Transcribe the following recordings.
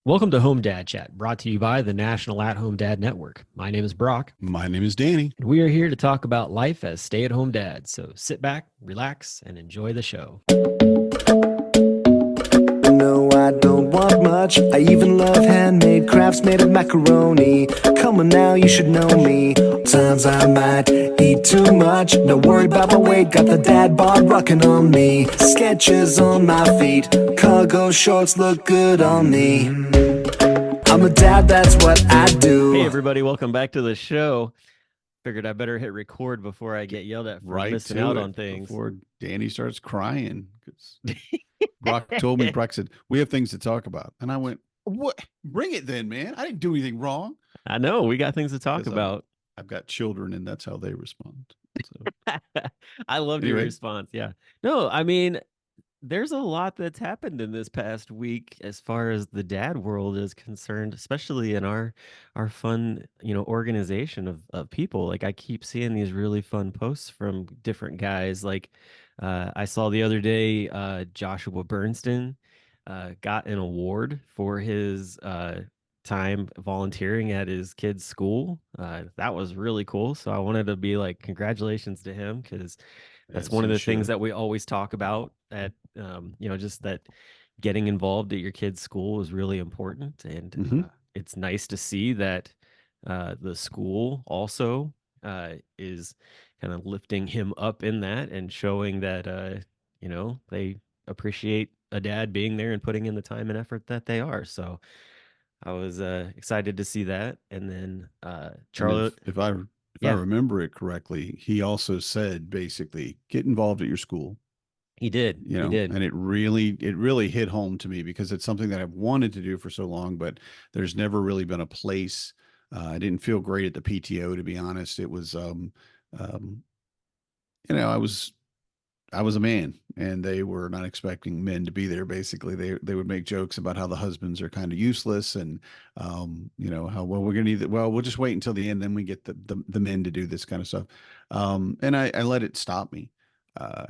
Welcome to Home Dad Chat, brought to you by the National At Home Dad Network. My name is Brock, My name is Danny. and we are here to talk about life as stay at home dads. So sit back, relax, and enjoy the show. No, I don't want much. I even love handmade crafts made of macaroni. Come on now, you should know me. Times I might eat too much. No worry about my weight. Got the dad bod rocking on me. Sketches on my feet. Cargo shorts look good on me. I'm a dad, that's what I do. Hey, everybody, welcome back to the show. Figured I better hit record before I get yelled at for missing out on things. Before Danny starts crying. Brock told me, Brock said, we have things to talk about. And I went, what? Bring it then, man. I didn't do anything wrong. I know, we got things to talk about. I've got children, and that's how they respond. So. I loved your response. Yeah. No, I mean, there's a lot that's happened in this past week as far as the dad world is concerned, especially in our fun, organization of people. Like I keep seeing these really fun posts from different guys. Like I saw the other day, Joshua Bernstein got an award for his time volunteering at his kid's school. That was really cool. So I wanted to be like, congratulations to him, because that's one of the things that we always talk about at, just that getting involved at your kid's school is really important. And it's nice to see that the school also is kind of lifting him up in that and showing that, they appreciate a dad being there and putting in the time and effort that they are. So I was excited to see that. And then Charlotte, if I remember it correctly, he also said basically get involved at your school. He did. He did. And it really hit home to me, because it's something that I've wanted to do for so long, but there's never really been a place. I didn't feel great at the PTO, to be honest. It was, I was a man, and they were not expecting men to be there. Basically, they would make jokes about how the husbands are kind of useless, and how, well, we're gonna need that. Well, we'll just wait until the end, then we get the men to do this kind of stuff. And I let it stop me.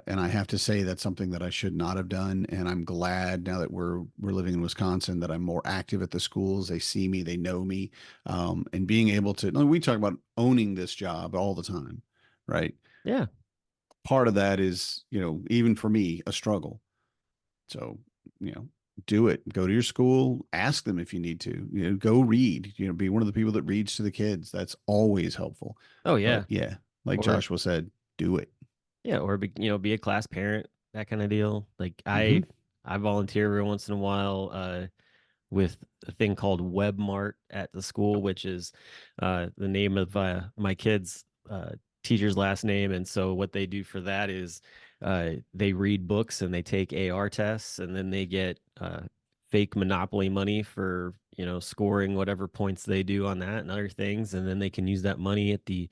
And I have to say that's something that I should not have done. And I'm glad now that we're living in Wisconsin that I'm more active at the schools. They see me, they know me, and being able to. We talk about owning this job all the time, right? Yeah. Part of that is, even for me, a struggle. So, do it. Go to your school, ask them if you need to, go read, be one of the people that reads to the kids. That's always helpful. Oh, yeah. But yeah. Like Joshua said, do it. Yeah. Or, be a class parent, that kind of deal. Like I volunteer every once in a while with a thing called WebMart at the school, which is the name of my kids' teacher's last name. And so what they do for that is they read books and they take AR tests, and then they get fake Monopoly money for, scoring whatever points they do on that and other things. And then they can use that money at the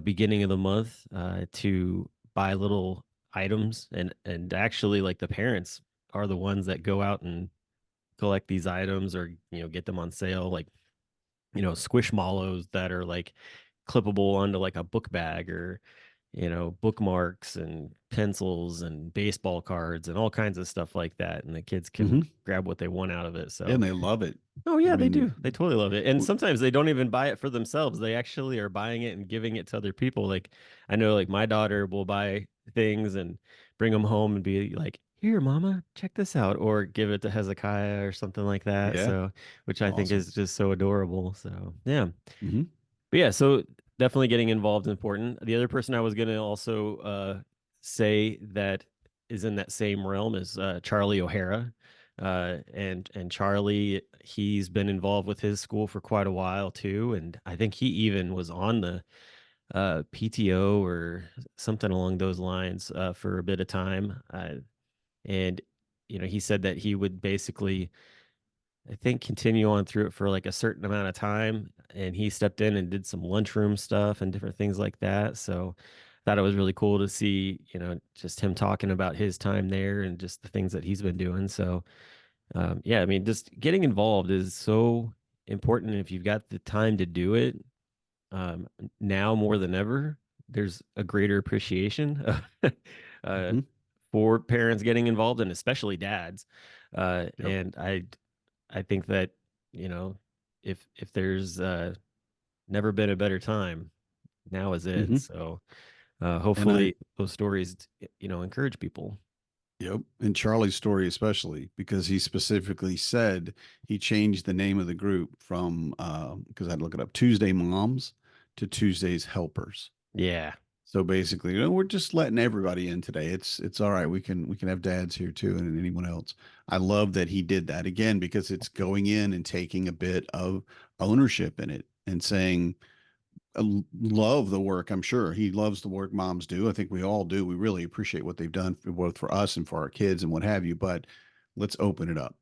beginning of the month to buy little items. And actually, like, the parents are the ones that go out and collect these items, or, get them on sale, like, squishmallows that are like clippable onto like a book bag, or bookmarks and pencils and baseball cards and all kinds of stuff like that, and the kids can grab what they want out of it. So and they love it. Oh yeah, they do. They totally love it. And sometimes they don't even buy it for themselves. They actually are buying it and giving it to other people. Like I know, like, my daughter will buy things and bring them home and be like, here, mama, check this out, or give it to Hezekiah or something like that. Yeah. So, which I think is just so adorable. So yeah. Mm-hmm. But yeah, so definitely getting involved is important. The other person I was going to also say that is in that same realm is Charlie O'Hara. And Charlie, he's been involved with his school for quite a while too. And I think he even was on the PTO or something along those lines for a bit of time. And, he said that he would basically, I think, continue on through it for like a certain amount of time. And he stepped in and did some lunchroom stuff and different things like that. So I thought it was really cool to see, just him talking about his time there and just the things that he's been doing. So, yeah, I mean, just getting involved is so important. If you've got the time to do it, now more than ever, there's a greater appreciation for parents getting involved, and especially dads. And I think that you know, if there's never been a better time, now is it. Hmm. So And I, hopefully those stories, encourage people. yep. And Charlie's story, especially because he specifically said he changed the name of the group from, because I'd look it up, Tuesday Moms to Tuesday's Helpers. Yeah. So basically, we're just letting everybody in today. It's all right. We can have dads here too, and anyone else. I love that he did that again because it's going in and taking a bit of ownership in it and saying, love the work. I'm sure he loves the work moms do. I think we all do. We really appreciate what they've done for, both for us and for our kids and what have you. But let's open it up.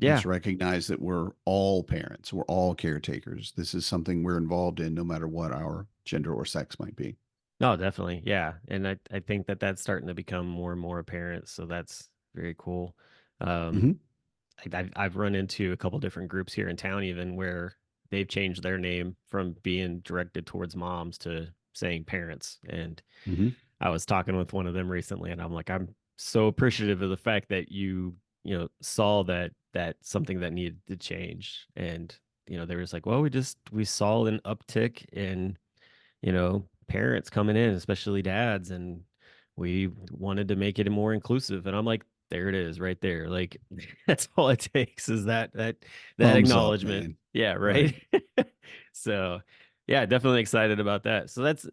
Let's Yeah. recognize that we're all parents. We're all caretakers. This is something we're involved in, no matter what our gender or sex might be. No, definitely. Yeah. And I think that that's starting to become more and more apparent. So that's very cool. Um, Hmm. I've run into a couple different groups here in town, even where they've changed their name from being directed towards moms to saying parents. And Hmm. I was talking with one of them recently, and I'm like, I'm so appreciative of the fact that saw that something that needed to change. And, they was like, well, we saw an uptick in parents coming in, especially dads, and we wanted to make it more inclusive. And I'm like, there it is right there. Like that's all it takes is that Thumbs up, acknowledgement. man. Yeah, Right. right. So yeah, definitely excited about that. So that's,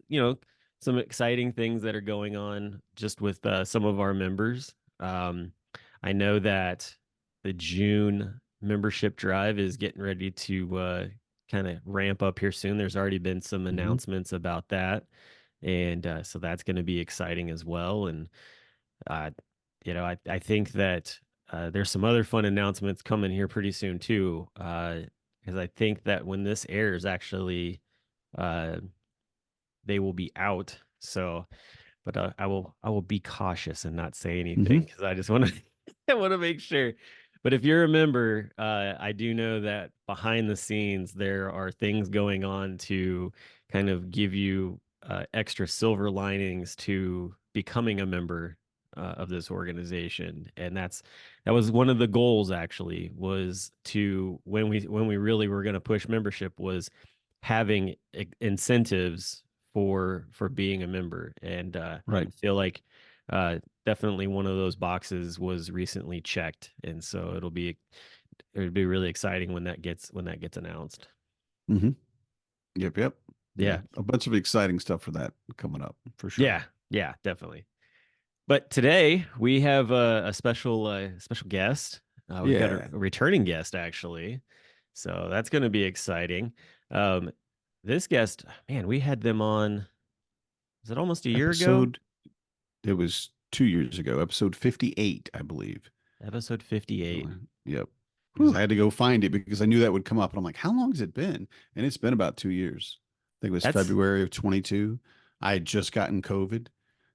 some exciting things that are going on just with some of our members. I know that the June membership drive is getting ready to kind of ramp up here soon. There's already been some Hmm. announcements about that, and so that's going to be exciting as well. And uh, I think that there's some other fun announcements coming here pretty soon too. Because I think that when this airs, actually, uh, they will be out. So but I will be cautious and not say anything Hmm. because I just want to I want to make sure. But if you're a member, I do know that behind the scenes there are things going on to kind of give you extra silver linings to becoming a member of this organization, and that was one of the goals actually was to when we really were going to push membership was having incentives for being a member. And I Right. feel like uh, definitely one of those boxes was recently checked, and so it'll be really exciting when that gets announced. Hmm. Yep. Yep. Yeah. Yeah, A bunch of exciting stuff for that coming up for sure. yeah, yeah, definitely. But today we have a special guest. We've got a Yeah. returning guest actually, so that's going to be exciting. Um, this guest, man, we had them on. Was it almost a year ago? Episode, it was 2 years ago, episode 58, I believe. Episode 58. So, yep. Because Whew. I had to go find it because I knew that would come up. And I'm like, how long has it been? And it's been about 2 years. I think it was That's February of 22. I had just gotten COVID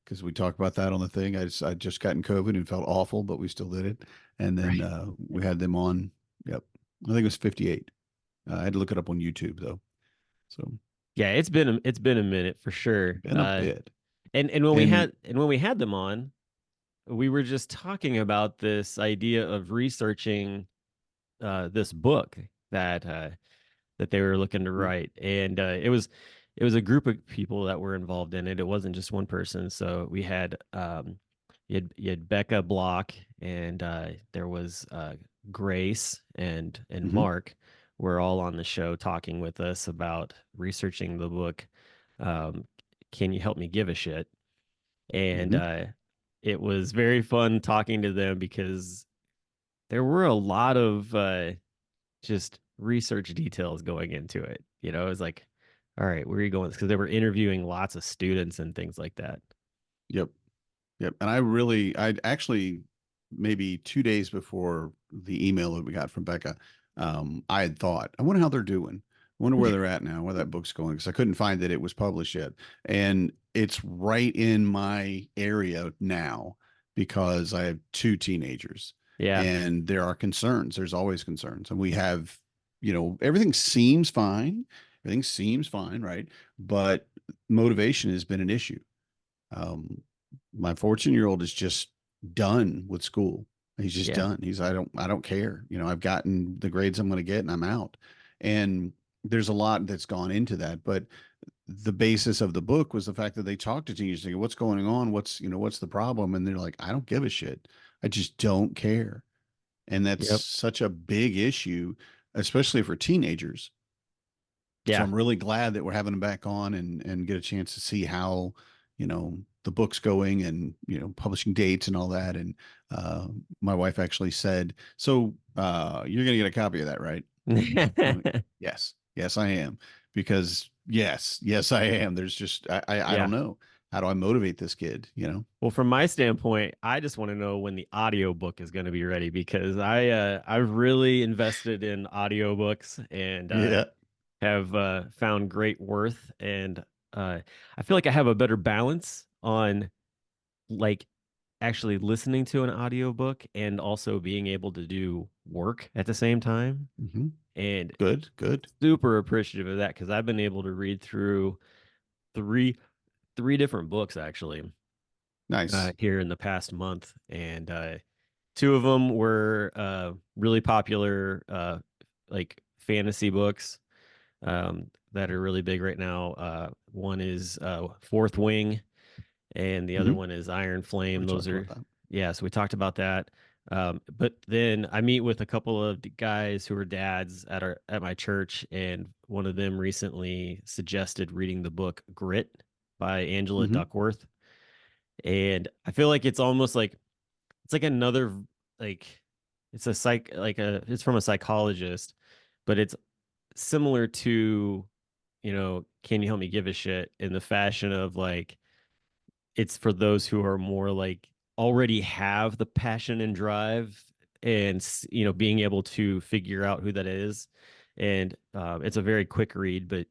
because we talked about that on the thing. I just gotten COVID and felt awful, but we still did it. And then right. we had them on. Yep. I think it was 58. I had to look it up on YouTube though. So Yeah, it's been a minute for sure. been a bit. And when we And had and when we had them on, we were just talking about this idea of researching this book that they were looking to write, and it was a group of people that were involved in it. It wasn't just one person. So we had you had Becca Block, and there was Grace and mhm, Mark were all on the show talking with us about researching the book. Um, can you help me give a shit? And mhm. it was very fun talking to them because there were a lot of just research details going into it. It was like, all right, where are you going? Because they were interviewing lots of students and things like that. Yep. Yep. And I actually, maybe 2 days before the email that we got from Becca, I had thought, I wonder how they're doing. I wonder where they're at now, where that book's going, because I couldn't find that it was published yet. And it's right in my area now because I have two teenagers Yeah, and there are concerns. There's always concerns. And we have, everything seems fine. Everything seems fine, right? But motivation has been an issue. My 14-year-old is just done with school. He's just Yeah. done. I don't care. I've gotten the grades I'm going to get and I'm out. And there's a lot that's gone into that, but the basis of the book was the fact that they talked to teenagers, they go, what's going on? What's the problem? And they're like, I don't give a shit. I just don't care. And that's Yep. such a big issue, especially for teenagers. So Yeah. I'm really glad that we're having them back on and get a chance to see how, the book's going and, publishing dates and all that. And my wife actually said, so you're going to get a copy of that, right? I'm like, yes, yes, I am. Because yes, I am. There's just, I don't Yeah. know. How do I motivate this kid? Well, from my standpoint, I just want to know when the audiobook is going to be ready because I've really invested in audiobooks and Yeah. have found great worth and I feel like I have a better balance on like actually listening to an audiobook and also being able to do work at the same time. Hmm. And Good, good. super appreciative of that because I've been able to read through three three different books actually Nice. here in the past month, and two of them were really popular like fantasy books that are really big right now. One is Fourth Wing, and the other Hmm. one is Iron We Flame. Those talked are about that. yeah, so we talked about that. But then I meet with a couple of guys who are dads at my church, and one of them recently suggested reading the book Grit by Angela Hmm. Duckworth. And I feel like it's almost like it's like another like it's a it's from a psychologist, but it's similar to, Can You Help Me Give a Shit in the fashion of like it's for those who are more like already have the passion and drive and being able to figure out who that is. And it's a very quick read, but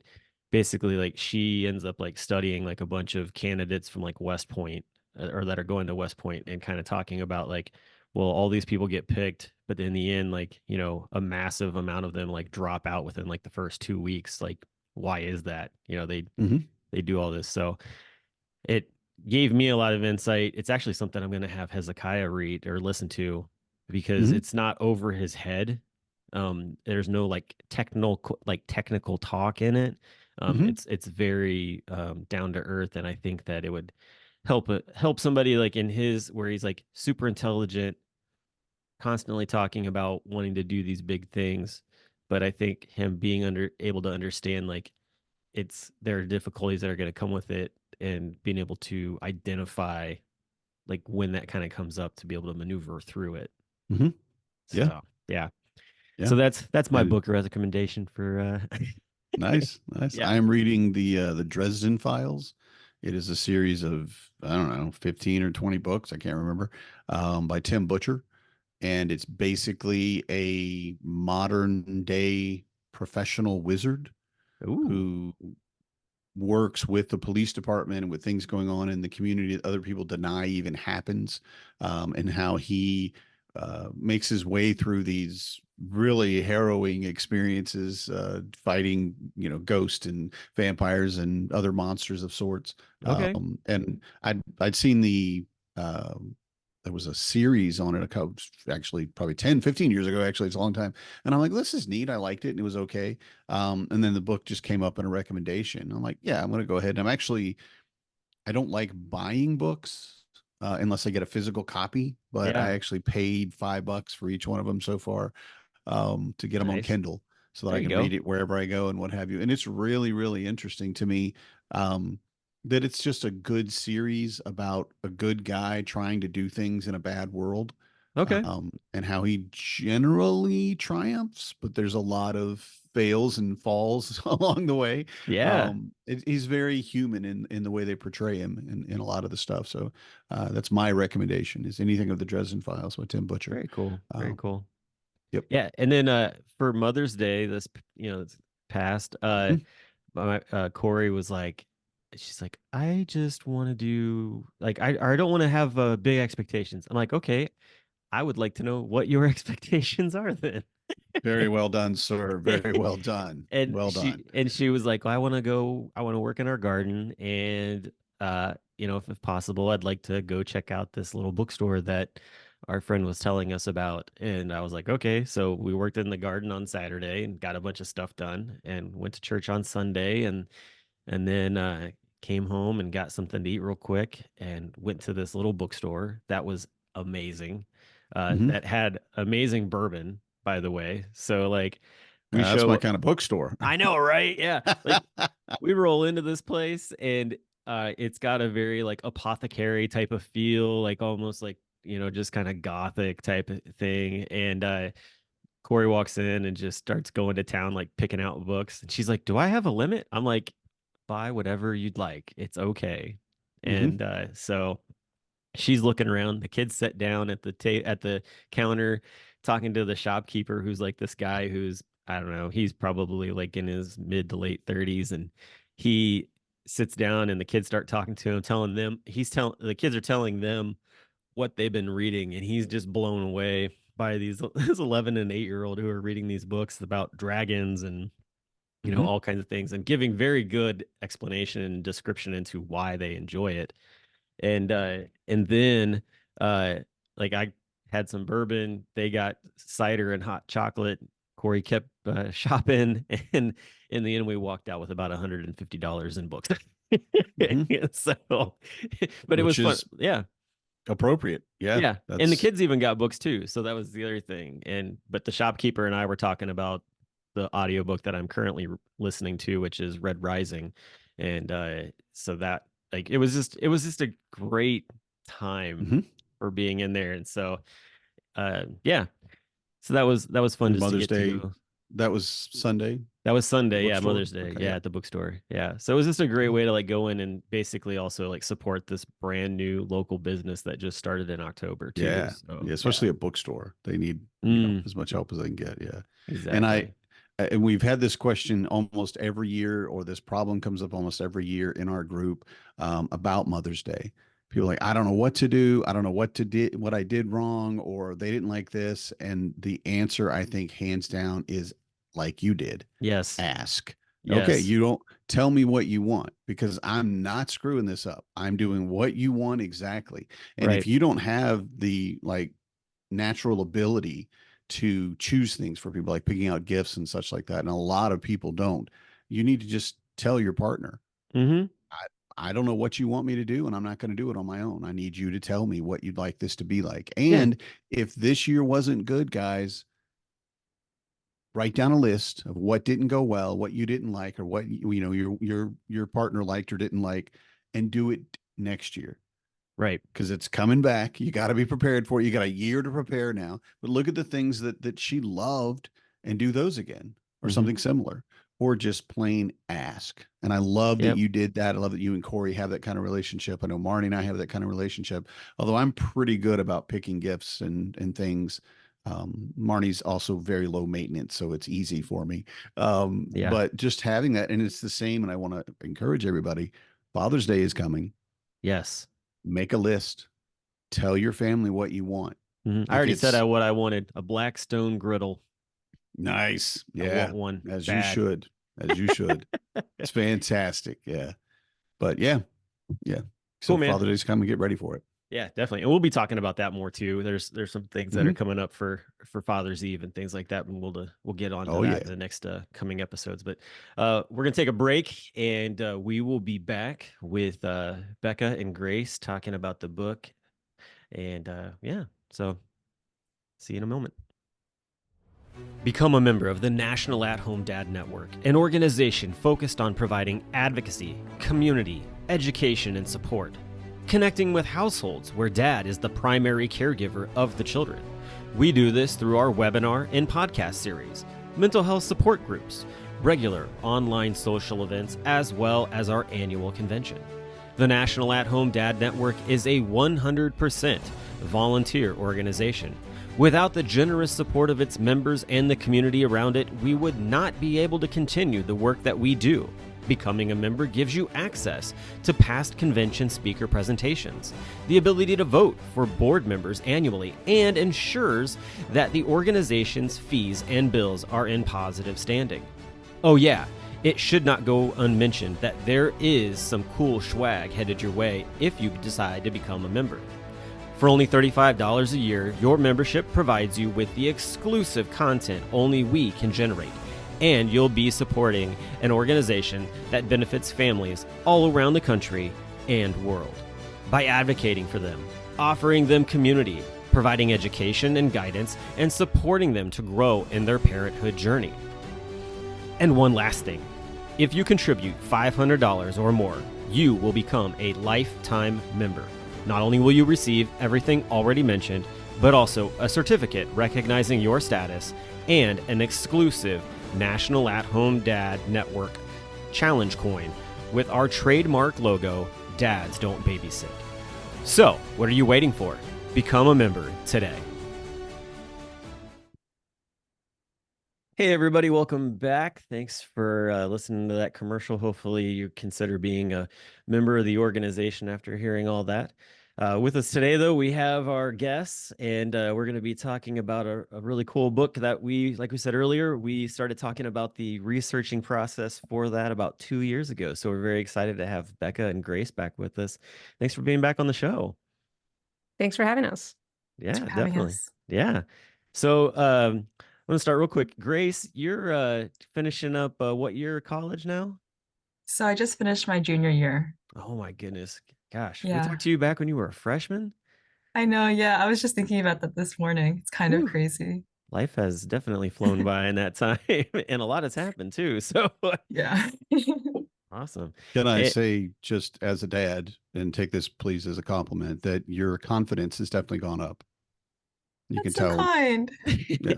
basically like she ends up like studying like a bunch of candidates from like West Point or that are going to West Point and kind of talking about like, well, all these people get picked, but in the end, like, a massive amount of them like drop out within like the first 2 weeks. Like, why is that? Hmm. They do all this. So it gave me a lot of insight. It's actually something I'm going to have Hezekiah read or listen to because Hmm. it's not over his head. There's no technical talk in it. Hmm. It's very down to earth, and I think that it would help somebody like in his where he's like super intelligent, constantly talking about wanting to do these big things. But I think him being able to understand like there are difficulties that are going to come with it and being able to identify like when that kind of comes up to be able to maneuver through it. Hmm. Yeah. So yeah. So Yeah. that's my And book recommendation for nice, nice. yeah. I am reading the Dresden Files. It is a series of, I don't know, 15 or 20 books, I can't remember, by Tim Butcher. And it's basically a modern day professional wizard Ooh. who works with the police department and with things going on in the community that other people deny even happens, and how he makes his way through these really harrowing experiences, fighting, ghosts and vampires and other monsters of sorts. Okay. And I'd seen there was a series on it a couple, actually probably 10, 15 years ago. Actually, it's a long time. And I'm like, this is neat. I liked it and it was okay. And then the book just came up in a recommendation. I'm like, yeah, I'm going to go ahead. And I don't like buying books unless I get a physical copy, but I Yeah. actually paid $5 for each one of them so far, to get them on Nice. Kindle so that There I you can read go. it wherever I go and what have you. And it's really, really interesting to me, um, that it's just a good series about a good guy trying to do things in a bad world, Okay. and how he generally triumphs, but there's a lot of fails and falls along the way. Yeah. He's very human in the way they portray him in a lot of the stuff. So that's my recommendation is anything of the Dresden Files with Tim Butcher. Very cool. Very Um, cool. yep. Yeah. And then for Mother's Day this it's past, Mhm. my Corey was like, she's like, I just want to do like I don't want to have big expectations. I'm like, okay, I would like to know what your expectations are then. Very well done, sir. Very well done. and Well she done. and she was like, well, I want to work in our garden and if possible, I'd like to go check out this little bookstore that our friend was telling us about. And I was like, okay. So we worked in the garden on Saturday and got a bunch of stuff done and went to church on Sunday and then came home and got something to eat real quick and went to this little bookstore that was amazing. Hmm. That had amazing bourbon, by the way. So like we That's my show kind of bookstore. I know, right? Yeah. Like we roll into this place and it's got a very like apothecary type of feel, like almost like, just kind of gothic type of thing. And Corey walks in and just starts going to town, like picking out books. And she's like, "Do I have a limit?" I'm like, "Buy whatever you'd like. It's okay." Hmm. And so she's looking around. The kids sit down at the at the counter, talking to the shopkeeper, who's like this guy who's I don't know. He's probably like in his mid to late 30s, and he sits down, and the kids start talking to him, telling them the kids are telling them what they've been reading, and he's just blown away by these this 11 and 8-year old who are reading these books about dragons and Hmm. all kinds of things and giving very good explanation and description into why they enjoy it and then uh like I had some bourbon, they got cider and hot chocolate. Corey kept shopping, and in the end we walked out with about $150 in books. Hmm. So but it was Which fun, is yeah. appropriate. Yeah, Yeah, and the that's. kids even got books too, so that was the other thing. And but the shopkeeper and I were talking about the audiobook that I'm currently listening to, which is Red Rising. And so that like it was just a great time Hmm. for being in there. And so yeah. So that was fun And just to Mother's get to Day, go. that was Sunday, That was the Sunday, yeah, bookstore. Mother's Day, Okay, yeah, yeah. at the bookstore. Yeah. So it was just a great Okay. way to like go in and basically also like support this brand new local business that just started in October too. Yeah. So Yeah. yeah. Especially a bookstore. They need, Mm, as much help as they can get. Yeah. And exactly. and we've had this question almost every year, or this problem comes up almost every year in our group about Mother's Day. People are like, I don't know what to do. I don't know what I did wrong, or they didn't like this. And the answer, I think, hands down, is like you did. Yes. Ask. Okay, Yes. you don't tell me what you want because I'm not screwing this up. I'm doing what you want exactly. And if Right. you don't have the like natural ability to choose things for people, like picking out gifts and such like that, and a lot of people don't, you need to just tell your partner, Mm-hmm. I don't know what you want me to do, and I'm not going to do it on my own. I need you to tell me what you'd like this to be like. Yeah. And if this year wasn't good, guys, write down a list of what didn't go well, what you didn't like, or what your partner liked or didn't like, and do it next year Right. because it's coming back. You got to be prepared for it. You got a year to prepare now. But look at the things that she loved and do those again, or Mm-hmm. something similar, or just plain ask. And I love that Yep. you did that. I love that you and Corey have that kind of relationship. I know Marnie and I have that kind of relationship. Although I'm pretty good about picking gifts and things. Marnie's also very low maintenance, so it's easy for me. Yeah. But just having that, and it's the same. And I want to encourage everybody. Father's Day is coming. Yes. Make a list. Tell your family what you want. Mm-hmm. I If already said it's what I wanted, a black stone griddle. nice, I want yeah, one as you bad. should, as you should. It's fantastic, yeah. But yeah, yeah. Cool, So man. Father's Day's coming. Get ready for it. Yeah, definitely. And we'll be talking about that more too. There's some things that are Mhm. coming up for Father's Eve and things like that, and we'll get on to Oh that in yeah. the next coming episodes. But we're gonna take a break, and we will be back with Becca and Grace talking about the book. And yeah, so see you in a moment. Become a member of the National At Home Dad Network, an organization focused on providing advocacy, community, education, and support, connecting with households where dad is the primary caregiver of the children. We do this through our webinar and podcast series, mental health support groups, regular online social events, as well as our annual convention. The National At Home Dad Network is a 100% volunteer organization. Without the generous support of its members and the community around it, we would not be able to continue the work that we do. Becoming a member gives you access to past convention speaker presentations, the ability to vote for board members annually, and ensures that the organization's fees and bills are in positive standing. Oh yeah, it should not go unmentioned that there is some cool swag headed your way if you decide to become a member. For only $35 a year, your membership provides you with the exclusive content only we can generate, and you'll be supporting an organization that benefits families all around the country and world. By advocating for them, offering them community, providing education and guidance, and supporting them to grow in their parenthood journey. And one last thing, if you contribute $500 or more, you will become a lifetime member. Not only will you receive everything already mentioned, but also a certificate recognizing your status and an exclusive National At-Home Dad Network Challenge coin with our trademark logo, Dads Don't Babysit. So, what are you waiting for? Become a member today. Hey everybody, welcome back. Thanks for listening to that commercial. Hopefully you consider being a member of the organization after hearing all that. With us today, though, we have our guests, and we're going to be talking about a really cool book that like we said earlier, we started talking about the researching process for that about 2 years ago. So we're very excited to have Becca and Grace back with us. Thanks for being back on the show. Thanks for having us. Yeah, definitely. Yeah. So I'm going to start real quick. Grace, you're finishing up what year of college now? So I just finished my junior year. Oh my goodness. Gosh, we Yeah. talked to you back when you were a freshman? I know, yeah. I was just thinking about that this morning. It's kind of crazy. Life has definitely flown by in that time, and a lot has happened too. So Yeah. awesome. Can I say, just as a dad, and take this please as a compliment, that your confidence has definitely gone up. You That's can so tell. kind. Yeah.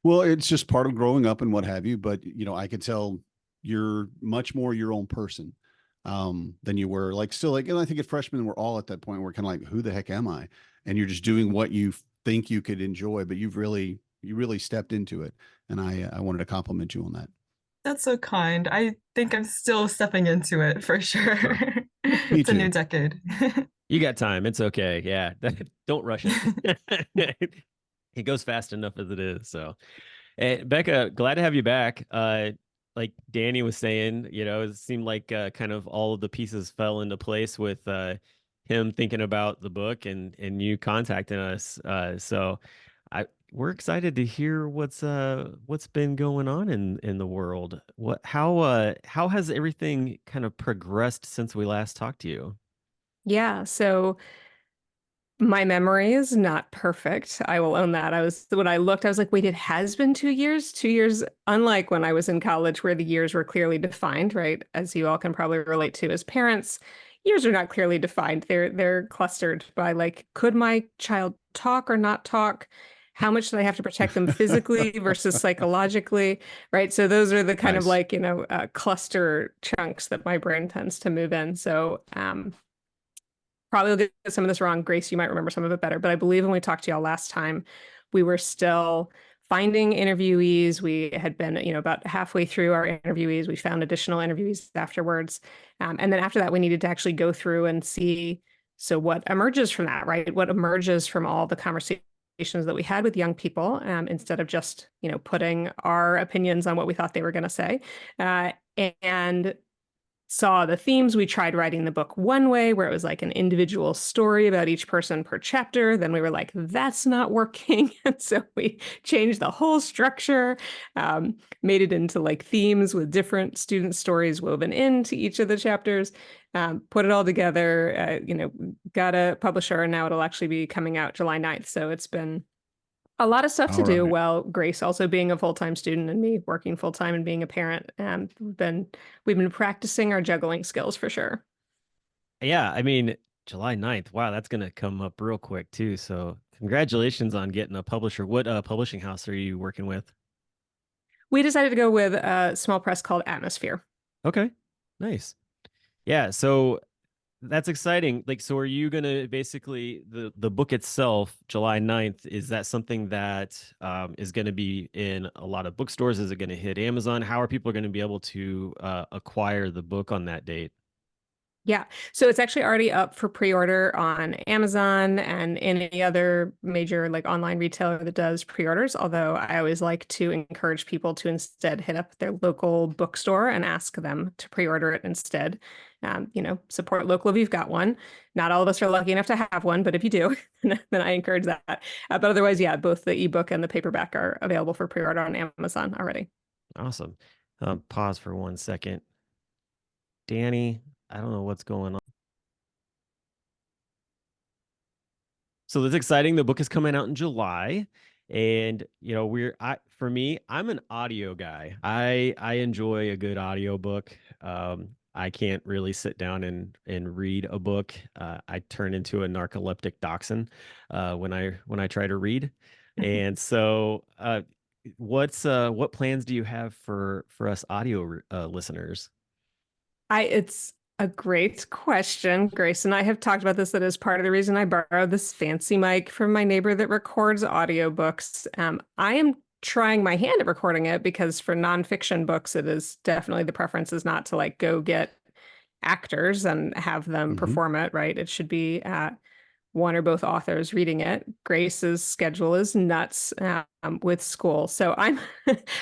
Well, it's just part of growing up and what have you, but I could tell you're much more your own person than you were. Like still, like, and I think at freshmen we're all at that point where we're kind of like, who the heck am I? And you're just doing what you think you could enjoy, but you really stepped into it. And I wanted to compliment you on that. That's so kind. I think I'm still stepping into it for sure. It's a new decade. You got time. It's okay. Yeah. Don't rush it. It goes fast enough as it is. So, Becca, glad to have you back. Like Danny was saying, it seemed like kind of all of the pieces fell into place with him thinking about the book and you contacting us. So we're excited to hear what's been going on in the world. How has everything kind of progressed since we last talked to you? Yeah, so my memory is not perfect. I will own that. When I looked, I was like, wait, it has been 2 years? 2 years, unlike when I was in college where the years were clearly defined, right? As you all can probably relate to as parents, years are not clearly defined. They're clustered by like, could my child talk or not talk? How much do I have to protect them physically versus psychologically, right? So those are the kind of like, cluster chunks that my brain tends to move in. So, probably will get some of this wrong. Grace, you might remember some of it better, but I believe when we talked to y'all last time, we were still finding interviewees. We had been, about halfway through our interviewees. We found additional interviewees afterwards. And then after that, we needed to actually go through and see, so what emerges from that, right? What emerges from all the conversations that we had with young people, instead of just, putting our opinions on what we thought they were going to say. And saw the themes. We tried writing the book one way where it was like an individual story about each person per chapter. Then we were like, that's not working. And so we changed the whole structure, made it into like themes with different student stories woven into each of the chapters, put it all together, got a publisher, and now it'll actually be coming out July 9th. So it's been a lot of stuff to do. Well, Grace also being a full-time student and me working full-time and being a parent. We've been practicing our juggling skills for sure. Yeah, I mean, July 9th. Wow, that's going to come up real quick too. So congratulations on getting a publisher. What publishing house are you working with? We decided to go with a small press called Atmosphere. Okay, nice. Yeah, so that's exciting. Like, so are you gonna basically the book itself, July 9th, is that something that is gonna be in a lot of bookstores? Is it gonna hit Amazon? How are people gonna be able to acquire the book on that date? Yeah. So it's actually already up for pre-order on Amazon and any other major like online retailer that does pre-orders. Although I always like to encourage people to instead hit up their local bookstore and ask them to pre-order it instead. Support local if you've got one. Not all of us are lucky enough to have one, but if you do, then I encourage that. But otherwise, yeah, both the ebook and the paperback are available for pre-order on Amazon already. Awesome. Pause for 1 second. Danny, I don't know what's going on. So that's exciting. The book is coming out in July. And for me, I'm an audio guy. I enjoy a good audio book. I can't really sit down and read a book. I turn into a narcoleptic dachshund when I try to read. And so what plans do you have for us audio listeners? It's a great question. Grace and I have talked about this. That is part of the reason I borrowed this fancy mic from my neighbor that records audiobooks. I am trying my hand at recording it because for nonfiction books, it is definitely the preference is not to like go get actors and have them Mm-hmm. perform it, right? It should be one or both authors reading it. Grace's schedule is nuts with school. So I'm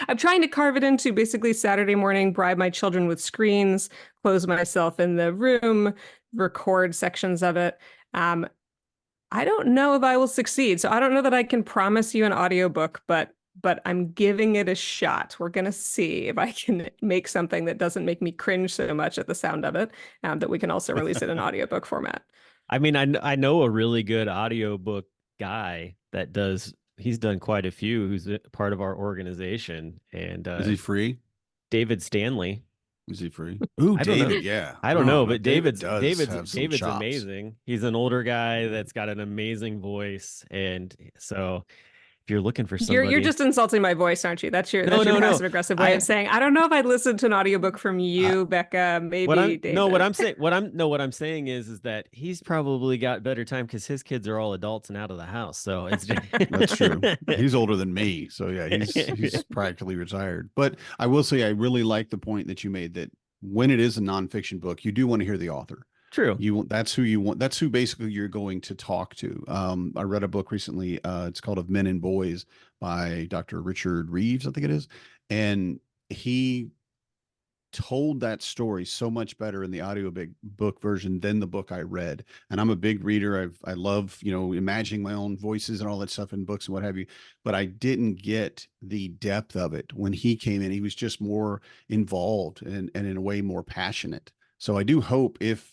I'm trying to carve it into basically Saturday morning, bribe my children with screens, close myself in the room, record sections of it. I don't know if I will succeed. So I don't know that I can promise you an audiobook, but I'm giving it a shot. We're going to see if I can make something that doesn't make me cringe so much at the sound of it, that we can also release it in audiobook format. I mean, I know a really good audiobook guy he's done quite a few, who's part of our organization. And Is he free? David Stanley. Is he free? Ooh, I don't know. David, yeah. I don't Oh, know, no, but David does have some David's chops. amazing. He's an older guy that's got an amazing voice. And so if you're looking for You're somebody, just insulting my voice, aren't you? That's your no. passive aggressive way of saying, I don't know if I'd listen to an audiobook from I, you, Becca, maybe David. what I'm saying is that he's probably got better time because his kids are all adults and out of the house. So it's just that's true. He's older than me, so yeah, he's practically retired. But I will say, I really like the point that you made that when it is a nonfiction book, you do want to hear the author. True. That's who you want. That's who basically you're going to talk to. I read a book recently. It's called Of Men and Boys by Dr. Richard Reeves, I think it is, and he told that story so much better in the book version than the book I read. And I'm a big reader. I love, imagining my own voices and all that stuff in books and what have you. But I didn't get the depth of it when he came in. He was just more involved and in a way more passionate. So I do hope if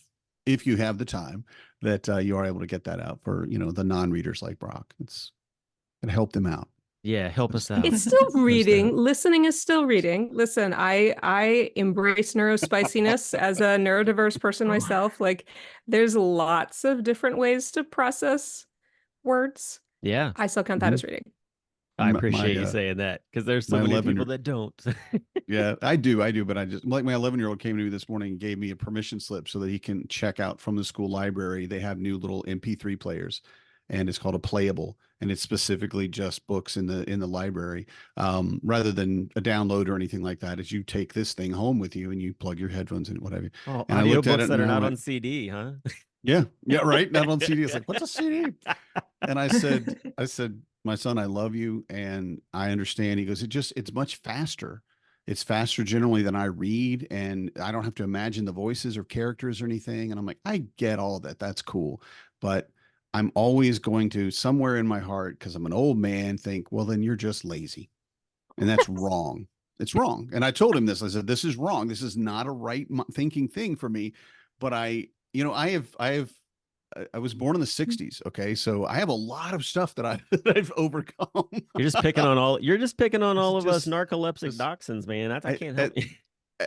you have the time that you are able to get that out for, the non-readers like Brock. It's gonna help them out. Yeah, help us out. It's still reading. Listening is still reading. Listen, I embrace neurospiciness as a neurodiverse person myself. Like there's lots of different ways to process words. Yeah. I still count that as reading. I appreciate you saying that because there's so many people that don't. Yeah, I do. But I just like my 11-year-old came to me this morning and gave me a permission slip so that he can check out from the school library. They have new little MP3 players, and it's called a playable, and it's specifically just books in the library, rather than a download or anything like that. Is you take this thing home with you and you plug your headphones in, whatever. Oh, and I looked at audiobooks it that are and I not went, on CD, huh? Yeah, right. Not on CD. It's like, what's a CD? And I said, my son, I love you, and I understand. He goes, it's much faster. It's faster generally than I read, and I don't have to imagine the voices or characters or anything. And I'm like, I get all of that. That's cool. But I'm always going to, somewhere in my heart, because I'm an old man, think, well, then you're just lazy. And that's wrong. It's wrong. And I told him this. I said, this is wrong. This is not a right thinking thing for me. But I was born in the 60s. Okay. So I have a lot of stuff that I've overcome. You're just picking on all of us narcoleptic dachshunds, man. I can't help you.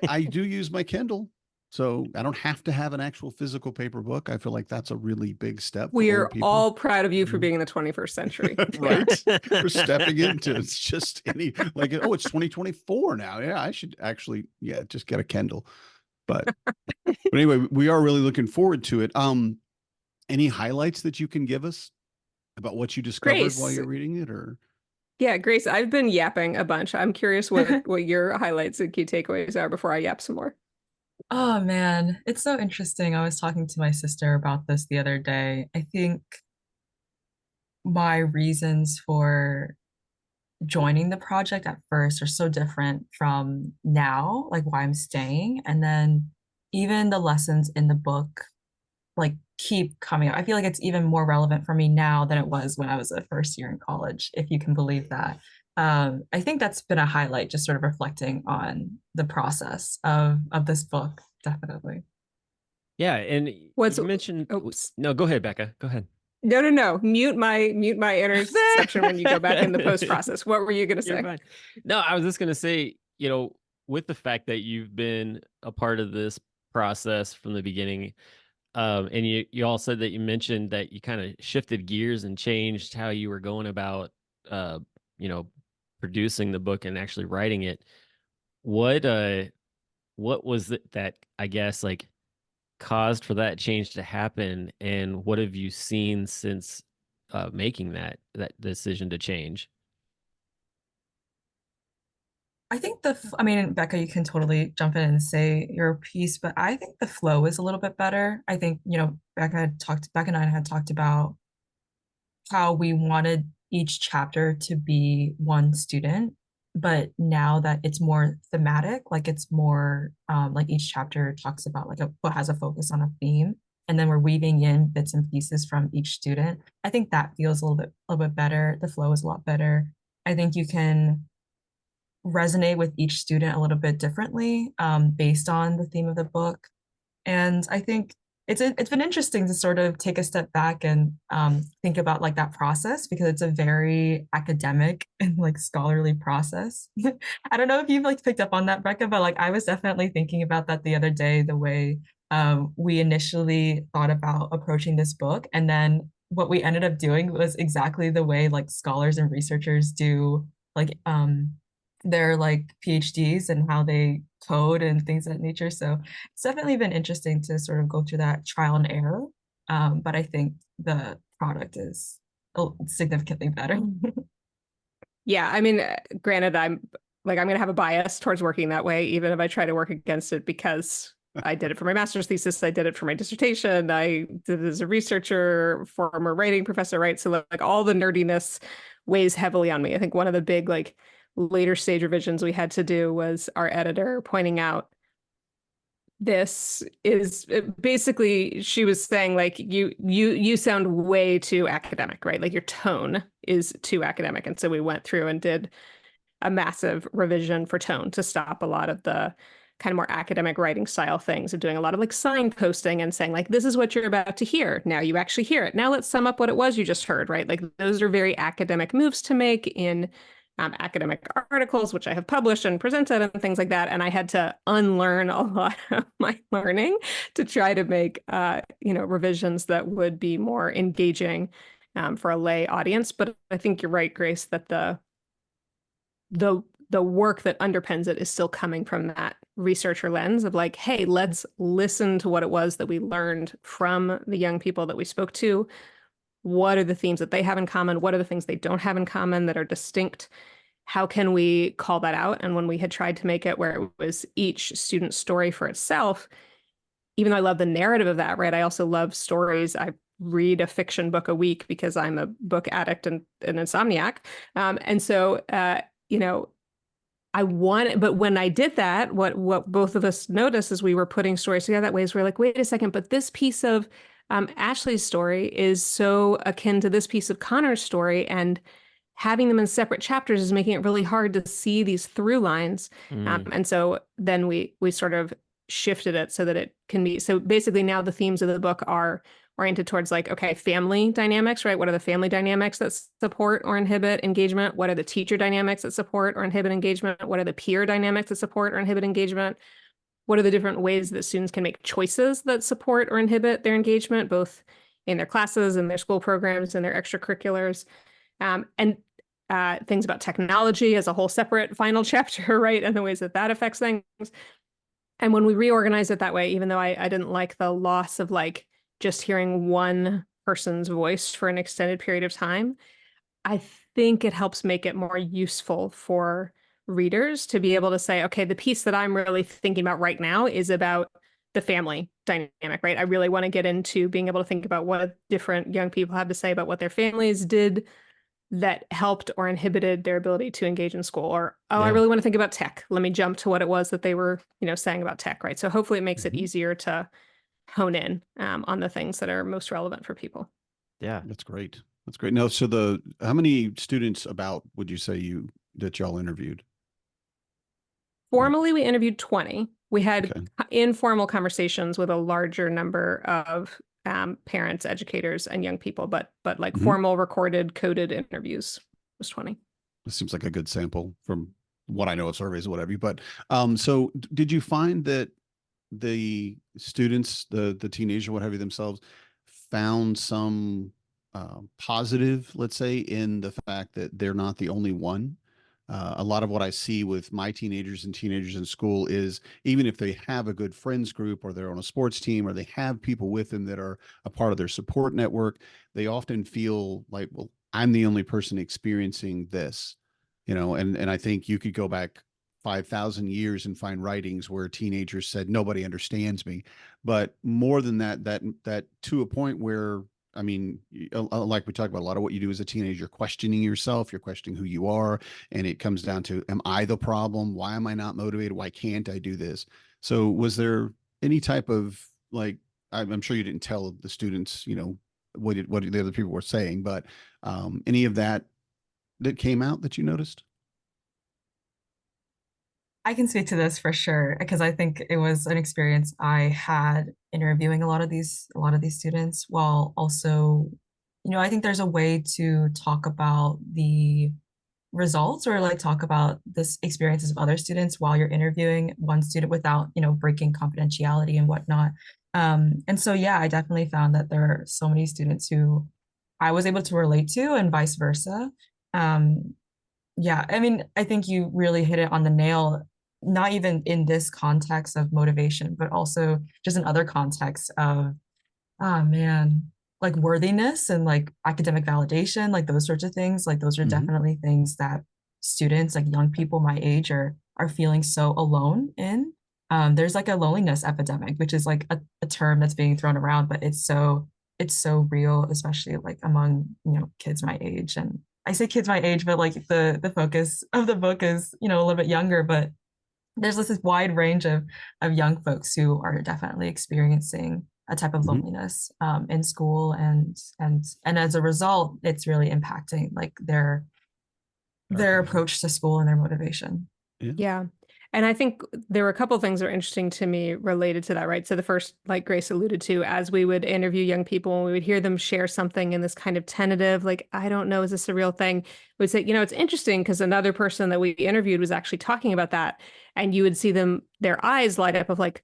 I do use my Kindle. So I don't have to have an actual physical paper book. I feel like that's a really big step. We're all proud of you for being in the 21st century. Right. We're stepping into it's just it's 2024 now. Yeah, I should actually, just get a Kindle. But anyway, we are really looking forward to it. Any highlights that you can give us about what you discovered while you're reading it, or? Yeah, Grace, I've been yapping a bunch. I'm curious what your highlights and key takeaways are before I yap some more. Oh man, it's so interesting. I was talking to my sister about this the other day. I think my reasons for joining the project at first are so different from now, like why I'm staying. And then even the lessons in the book like keep coming up. I feel like it's even more relevant for me now than it was when I was a first year in college, if you can believe that. I think that's been a highlight, just sort of reflecting on the process of this book, definitely. Yeah, and What's, you mentioned oops. no, go ahead, Becca. Go ahead. No, no, no. Mute my interception when you go back in the post process. What were you going to You're say? fine. No, I was just gonna say, with the fact that you've been a part of this process from the beginning, and you all said that you mentioned that you kind of shifted gears and changed how you were going about, uh, you know, producing the book and actually writing it. What what was it that I guess like caused for that change to happen, and what have you seen since making that decision to change? I think I mean, Becca, you can totally jump in and say your piece, but I think the flow is a little bit better. I think, Becca and I had talked about how we wanted each chapter to be one student, but now that it's more thematic, like it's more like each chapter talks about like what has a focus on a theme, and then we're weaving in bits and pieces from each student. I think that feels a little bit better. The flow is a lot better. I think you can resonate with each student a little bit differently based on the theme of the book. And I think it's been interesting to sort of take a step back and think about like that process because it's a very academic and like scholarly process. I don't know if you've like picked up on that, Becca, but like I was definitely thinking about that the other day, the way we initially thought about approaching this book, and then what we ended up doing was exactly the way like scholars and researchers do like their like PhDs and how they code and things of that nature. So it's definitely been interesting to sort of go through that trial and error. But I think the product is significantly better. Yeah, I mean, granted, I'm going to have a bias towards working that way, even if I try to work against it because I did it for my master's thesis, I did it for my dissertation, I did it as a researcher, former writing professor, right? So like all the nerdiness weighs heavily on me. I think one of the big like later stage revisions we had to do was our editor pointing out this is basically she was saying like you sound way too academic, right? Like your tone is too academic. And so we went through and did a massive revision for tone to stop a lot of the kind of more academic writing style things of doing a lot of like signposting and saying like this is what you're about to hear. Now you actually hear it. Now let's sum up what it was you just heard, right? Like those are very academic moves to make in academic articles, which I have published and presented and things like that. And I had to unlearn a lot of my learning to try to make, revisions that would be more engaging for a lay audience. But I think you're right, Grace, that the work that underpins it is still coming from that researcher lens of like, hey, let's listen to what it was that we learned from the young people that we spoke to. What are the themes that they have in common? What are the things they don't have in common that are distinct? How can we call that out? And when we had tried to make it where it was each student's story for itself, even though I love the narrative of that, right? I also love stories. I read a fiction book a week because I'm a book addict and an insomniac. And so, I want, but when I did that, what both of us noticed as we were putting stories together that way is we're like, wait a second, but this piece of Ashley's story is so akin to this piece of Connor's story, and having them in separate chapters is making it really hard to see these through lines. Mm, And so then we sort of shifted it so that it can be, so basically now the themes of the book are oriented towards like, okay, family dynamics, right? What are the family dynamics that support or inhibit engagement? What are the teacher dynamics that support or inhibit engagement? What are the peer dynamics that support or inhibit engagement? What are the different ways that students can make choices that support or inhibit their engagement, both in their classes and their school programs and their extracurriculars? And things about technology as a whole separate final chapter, right? And the ways that that affects things. And when we reorganize it that way, even though I didn't like the loss of like just hearing one person's voice for an extended period of time, I think it helps make it more useful for readers to be able to say, okay, the piece that I'm really thinking about right now is about the family dynamic, right? I really want to get into being able to think about what different young people have to say about what their families did that helped or inhibited their ability to engage in school. Or, oh, I Yeah. really want to think about tech. Let me jump to what it was that they were, saying about tech, right? So hopefully it makes it Mhm. easier to hone in on the things that are most relevant for people. Yeah. That's great. That's great. Now, so how many students about would you say that y'all interviewed? Like, Formally, we interviewed 20. We had okay. informal conversations with a larger number of parents, educators, and young people, but like Mhm. formal, recorded, coded interviews was 20. This seems like a good sample from what I know of surveys or whatever. But so did you find that the students, the teenager, what have you themselves, found some positive, let's say, in the fact that they're not the only one? A lot of what I see with my teenagers and teenagers in school is even if they have a good friends group or they're on a sports team or they have people with them that are a part of their support network, they often feel like, well, I'm the only person experiencing this, and I think you could go back 5,000 years and find writings where teenagers said nobody understands me, but more than that to a point where, I mean, like we talked about, a lot of what you do as a teenager, you're questioning yourself, you're questioning who you are, and it comes down to, am I the problem? Why am I not motivated? Why can't I do this? So was there any type of, like, I'm sure you didn't tell the students, what the other people were saying, but any of that came out that you noticed? I can speak to this for sure because I think it was an experience I had interviewing a lot of these students while also, I think there's a way to talk about the results or like talk about this experiences of other students while you're interviewing one student without, breaking confidentiality and whatnot. And so yeah, I definitely found that there are so many students who I was able to relate to and vice versa. Um, yeah, I mean, I think you really hit it on the nail, not even in this context of motivation, but also just in other contexts of, oh man, like worthiness and like academic validation, like those sorts of things. Like those are Mm-hmm. definitely things that students, like young people my age, are feeling so alone in. There's like a loneliness epidemic, which is like a term that's being thrown around, but it's so real, especially like among, kids my age. And I say kids my age, but like the focus of the book is, a little bit younger, but there's this wide range of young folks who are definitely experiencing a type of Mm-hmm. loneliness in school, and as a result, it's really impacting like their Dark their vision. approach to school and their motivation. Yeah. Yeah. And I think there were a couple of things that are interesting to me related to that, right? So the first, like Grace alluded to, as we would interview young people and we would hear them share something in this kind of tentative, like, I don't know, is this a real thing? We'd say, it's interesting because another person that we interviewed was actually talking about that. And you would see their eyes light up of like,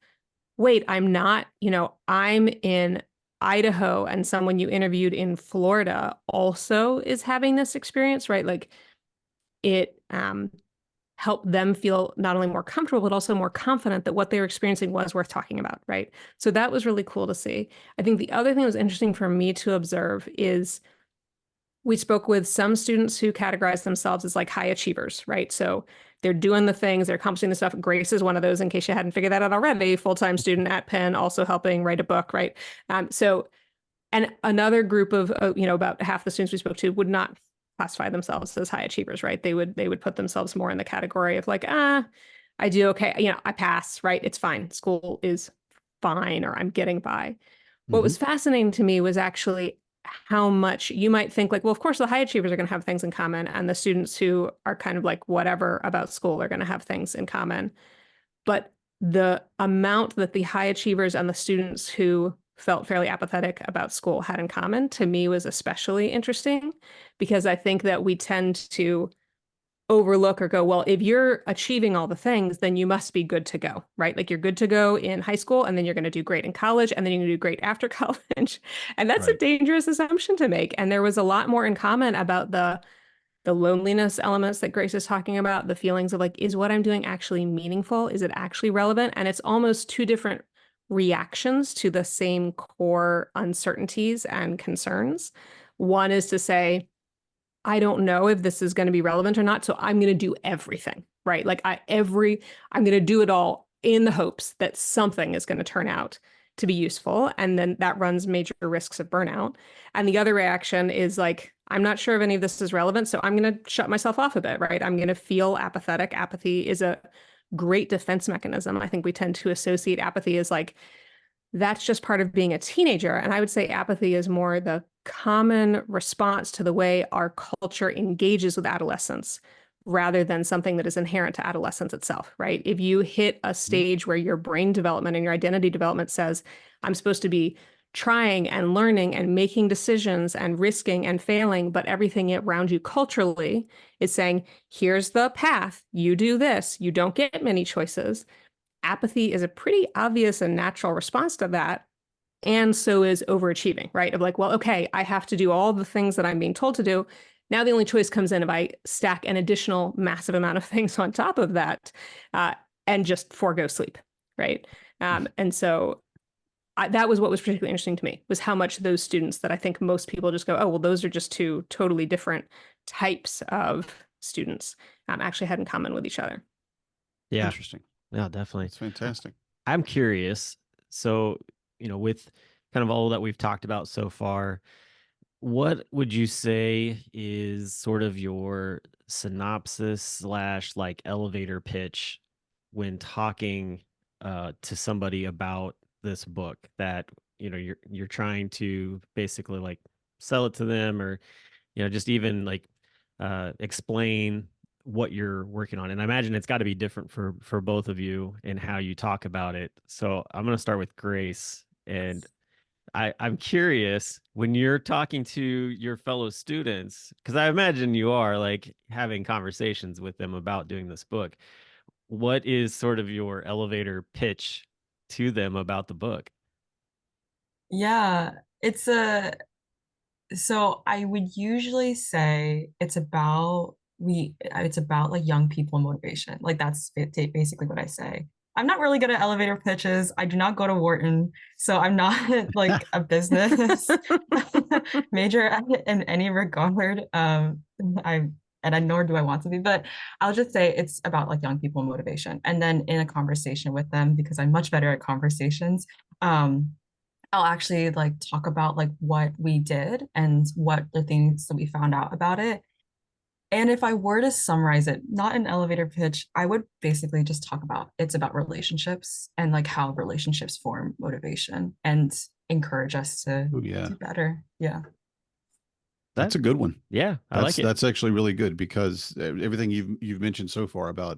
wait, I'm not, I'm in Idaho and someone you interviewed in Florida also is having this experience, right? Like it help them feel not only more comfortable, but also more confident that what they were experiencing was worth talking about, right? So that was really cool to see. I think the other thing that was interesting for me to observe is we spoke with some students who categorize themselves as like high achievers, right? So they're doing the things, they're accomplishing the stuff. Grace is one of those, in case you hadn't figured that out already, full-time student at Penn, also helping write a book, right? And another group of, about half the students we spoke to would not classify themselves as high achievers, right? They would put themselves more in the category of like, I do okay, I pass, right? It's fine. School is fine, or I'm getting by. What Mm-hmm. was fascinating to me was actually how much you might think like, well, of course, the high achievers are going to have things in common, and the students who are kind of like whatever about school are going to have things in common. But the amount that the high achievers and the students who felt fairly apathetic about school had in common to me was especially interesting, because I think that we tend to overlook or go, well, if you're achieving all the things, then you must be good to go, right? Like you're good to go in high school, and then you're going to do great in college, and then you're going to do great after college. And that's a Right. dangerous assumption to make. And there was a lot more in common about the loneliness elements that Grace is talking about, the feelings of like, is what I'm doing actually meaningful? Is it actually relevant? And it's almost two different reactions to the same core uncertainties and concerns. One is to say, I don't know if this is going to be relevant or not, so I'm going to do everything, right? Like I'm going to do it all in the hopes that something is going to turn out to be useful. And then that runs major risks of burnout. And the other reaction is like, I'm not sure if any of this is relevant, so I'm going to shut myself off a bit, right? I'm going to feel apathetic. Apathy is a great defense mechanism. I think we tend to associate apathy as like, that's just part of being a teenager. And I would say apathy is more the common response to the way our culture engages with adolescence rather than something that is inherent to adolescence itself, right? If you hit a stage where your brain development and your identity development says, I'm supposed to be trying and learning and making decisions and risking and failing, but everything around you culturally is saying, here's the path, you do this, you don't get many choices. Apathy is a pretty obvious and natural response to that. And so is overachieving, right? Of like, well, okay, I have to do all the things that I'm being told to do. Now the only choice comes in if I stack an additional massive amount of things on top of that and just forego sleep, right? And so that was what was particularly interesting to me, was how much those students that I think most people just go, oh, well, those are just two totally different types of students actually had in common with each other. Yeah. Interesting. Yeah, definitely. It's fantastic. I'm curious. So, with kind of all that we've talked about so far, what would you say is sort of your synopsis slash like elevator pitch when talking to somebody about this book that you're trying to basically like sell it to them, or just even like explain what you're working on? And I imagine it's got to be different for both of you in how you talk about it. So I'm going to start with Grace. And I'm curious, when you're talking to your fellow students, because I imagine you are like having conversations with them about doing this book, what is sort of your elevator pitch to them about the book? Yeah, it's a so I would usually say it's about like young people motivation. Like that's basically what I say. I'm not really good at elevator pitches. I do not go to Wharton, so I'm not like a business major in any regard. I nor do I want to be, but I'll just say it's about like young people motivation. And then in a conversation with them, because I'm much better at conversations, I'll actually like talk about like what we did and what the things that we found out about it. And if I were to summarize it, not an elevator pitch, I would basically just talk about it's about relationships and like how relationships form motivation and encourage us to Oh yeah. do better. Yeah. That's a good one. Yeah, I like it. That's actually really good because everything you've mentioned so far about,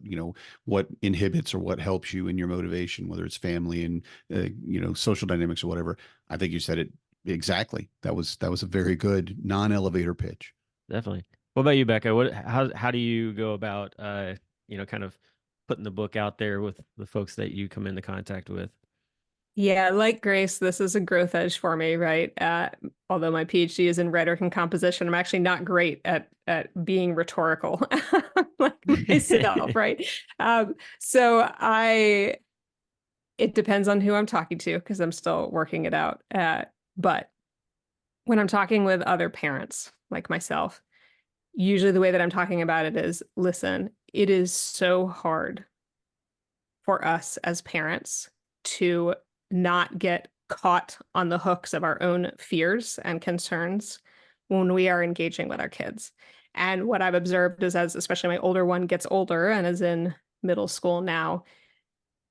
what inhibits or what helps you in your motivation, whether it's family and social dynamics or whatever. I think you said it exactly. That was a very good non-elevator pitch. Definitely. What about you, Becca? How do you go about kind of putting the book out there with the folks that you come into contact with? Yeah, like Grace, this is a growth edge for me, right? Although my PhD is in rhetoric and composition, I'm actually not great at being rhetorical like myself, right? So it depends on who I'm talking to because I'm still working it out. But when I'm talking with other parents like myself, usually the way that I'm talking about it is, listen, it is so hard for us as parents to not get caught on the hooks of our own fears and concerns when we are engaging with our kids. And what I've observed is, as especially my older one gets older and is in middle school now,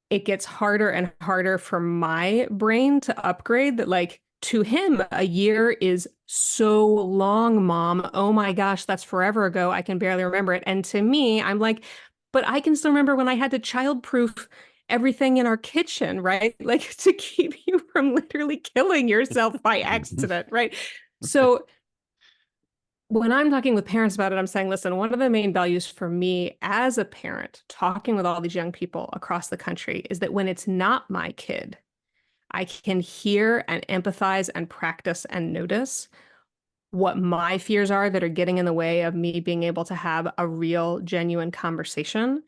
it gets harder and harder for my brain to upgrade that, like, to him, a year is so long, mom. Oh my gosh, that's forever ago. I can barely remember it. And to me, I'm like, but I can still remember when I had to childproof everything in our kitchen, right? Like to keep you from literally killing yourself by accident, right? So when I'm talking with parents about it, I'm saying, listen, one of the main values for me as a parent, talking with all these young people across the country, is that when it's not my kid, I can hear and empathize and practice and notice what my fears are that are getting in the way of me being able to have a real, genuine conversation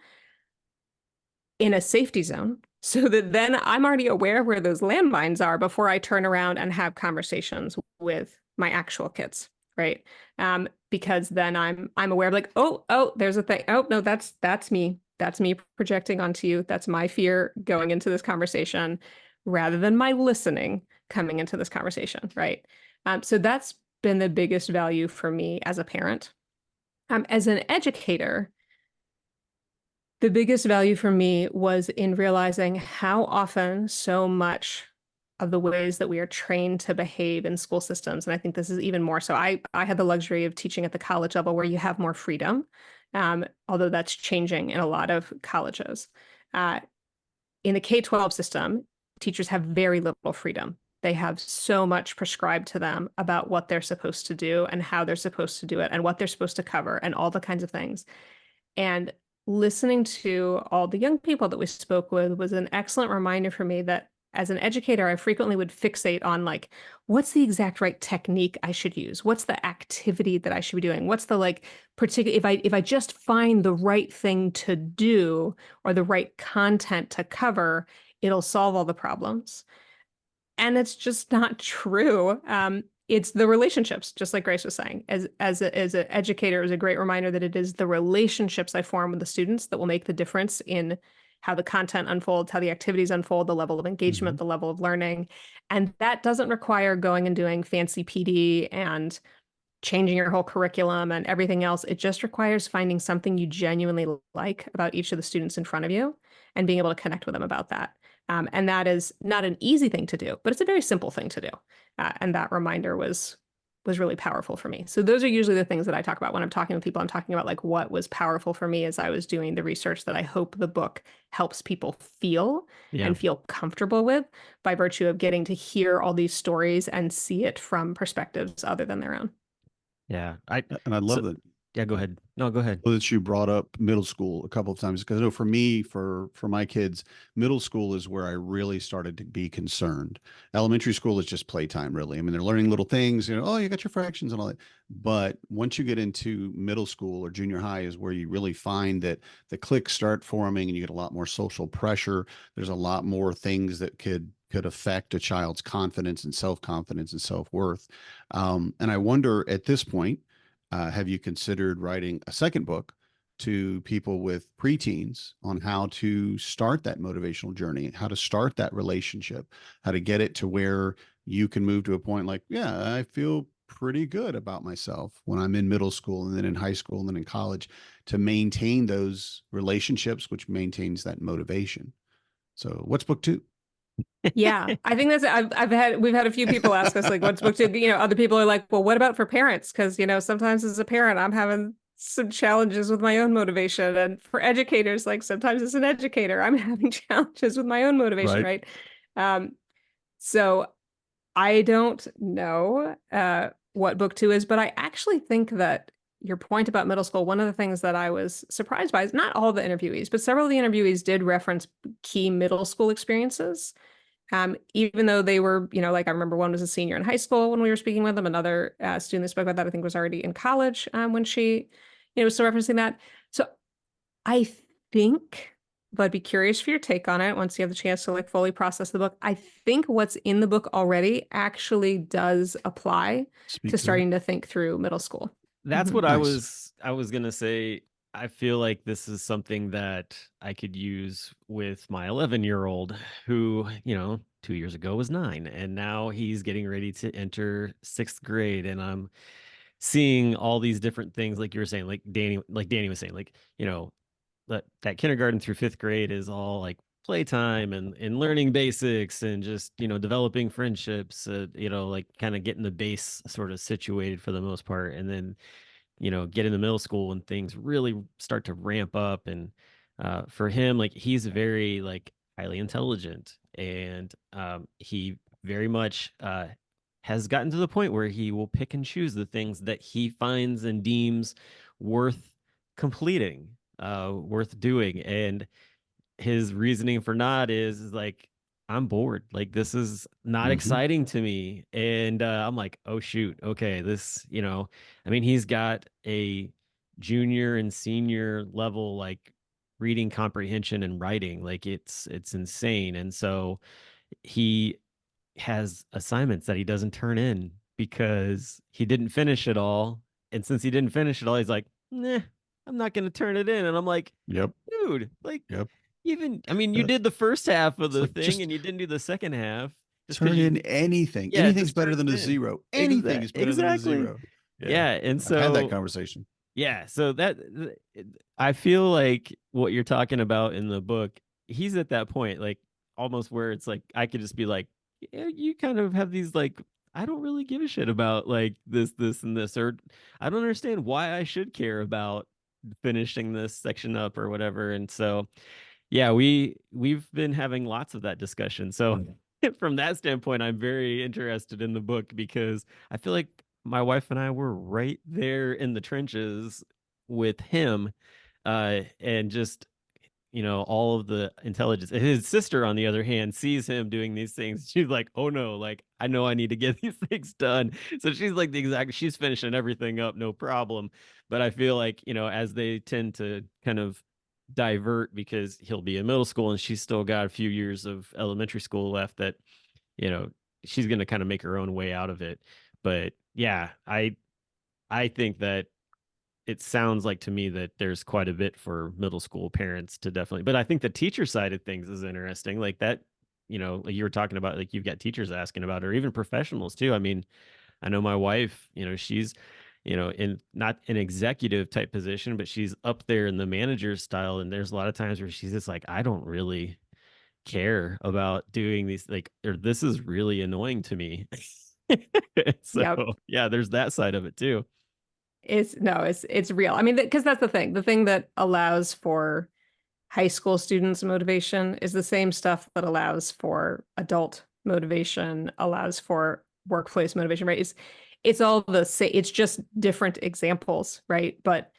in a safety zone, so that then I'm already aware where those landmines are before I turn around and have conversations with my actual kids, right? Because then I'm aware of like, oh, there's a thing. Oh no, that's me. That's me projecting onto you. That's my fear going into this conversation rather than my listening coming into this conversation, right? So that's been the biggest value for me as a parent. As an educator, the biggest value for me was in realizing how often so much of the ways that we are trained to behave in school systems, and I think this is even more so. I had the luxury of teaching at the college level where you have more freedom, although that's changing in a lot of colleges. Uh, in the K-12 system, teachers have very little freedom. They have so much prescribed to them about what they're supposed to do and how they're supposed to do it and what they're supposed to cover and all the kinds of things. And listening to all the young people that we spoke with was an excellent reminder for me that as an educator, I frequently would fixate on like, what's the exact right technique I should use? What's the activity that I should be doing? What's the like particular, if I just find the right thing to do or the right content to cover, it'll solve all the problems. And it's just not true. It's the relationships, just like Grace was saying. As an educator, it was a great reminder that it is the relationships I form with the students that will make the difference in how the content unfolds, how the activities unfold, the level of engagement, the level of learning. And that doesn't require going and doing fancy PD and changing your whole curriculum and everything else. It just requires finding something you genuinely like about each of the students in front of you and being able to connect with them about that. And that is not an easy thing to do, but it's a very simple thing to do. And that reminder was really powerful for me. So those are usually the things that I talk about when I'm talking with people. I'm talking about like what was powerful for me as I was doing the research that I hope the book helps people feel Yeah. and feel comfortable with by virtue of getting to hear all these stories and see it from perspectives other than their own. Yeah. And I So love that. yeah, go ahead. No, go ahead. That you brought up middle school a couple of times because I know for me, for my kids, middle school is where I really started to be concerned. Elementary school is just playtime, really. I mean, they're learning little things, oh, you got your fractions and all that. But once you get into middle school or junior high is where you really find that the cliques start forming and you get a lot more social pressure. There's a lot more things that could affect a child's confidence and self-confidence and self-worth. And I wonder at this point, have you considered writing a second book to people with preteens on how to start that motivational journey, how to start that relationship, how to get it to where you can move to a point like, yeah, I feel pretty good about myself when I'm in middle school and then in high school and then in college to maintain those relationships, which maintains that motivation. So, what's book two? Yeah, I think that's we've had a few people ask us like what's book two, other people are like, well, what about for parents? Because sometimes as a parent, I'm having some challenges with my own motivation. And for educators, like sometimes as an educator, I'm having challenges with my own motivation, Right. right? So I don't know what book two is, but I actually think that your point about middle school, one of the things that I was surprised by is not all the interviewees, but several of the interviewees did reference key middle school experiences. Even though they were, like I remember one was a senior in high school when we were speaking with them. Another student that spoke about that I think was already in college when she, was still referencing that. So I think, but I'd be curious for your take on it once you have the chance to like fully process the book. I think what's in the book already actually does apply Speak to to it. starting to think through middle school. That's Mhm. what Nice. I was gonna say. I feel like this is something that I could use with my 11-year-old who, 2 years ago was 9 and now he's getting ready to enter 6th grade. And I'm seeing all these different things like you were saying, like Danny was saying, like, that kindergarten through 5th grade is all like playtime and learning basics and just, developing friendships, like kind of getting the base sort of situated for the most part. And then get into middle school and things really start to ramp up. And for him, like he's very like highly intelligent, and he very much has gotten to the point where he will pick and choose the things that he finds and deems worth completing, worth doing. And his reasoning for not is like, I'm bored. Like this is not Hmm. exciting to me. And I'm like, oh shoot, okay, this, I mean, he's got a junior and senior level like reading comprehension and writing. Like it's insane. And so he has assignments that he doesn't turn in because he didn't finish it all. And since he didn't finish it all, he's like, nah. I'm not going to turn it in. And I'm like, Yep. dude, like, Yep. even, I mean, you Uh, did the first half of it's the like thing just and you didn't do the second half just because turn you, in anything. yeah, Anything's just better turn than it a in. zero. Anything is better than a Exactly. zero. Yeah. Yeah. And I've had that so, conversation. yeah. So I feel like what you're talking about in the book, he's at that point, like almost where it's like, I could just be like, yeah, you kind of have these like, I don't really give a shit about like this, and this, or I don't understand why I should care about finishing this section up or whatever. And so, yeah, we've been having lots of that discussion. So from that standpoint, I'm very interested in the book because I feel like my wife and I were right there in the trenches with him, and just all of the intelligence. His sister, on the other hand, sees him doing these things. She's like, "Oh no, like I know I need to get these things done." So she's like she's finishing everything up, no problem. But I feel like, as they tend to kind of divert because he'll be in middle school and she's still got a few years of elementary school left, that, you know, she's going to kind of make her own way out of it. But yeah, I think that it sounds like to me that there's quite a bit for middle school parents to definitely, but I think the teacher side of things is interesting. Like that, like you were talking about, like you've got teachers asking about, or even professionals too. I mean, I know my wife, she's, in not an executive type position, but she's up there in the manager style. And there's a lot of times where she's just like, I don't really care about doing these, like, or this is really annoying to me. So Yep. yeah, there's that side of it too. It's real. I mean, because that's the thing. The thing that allows for high school students' motivation is the same stuff that allows for adult motivation, allows for workplace motivation, right? It's all the same. It's just different examples, right? But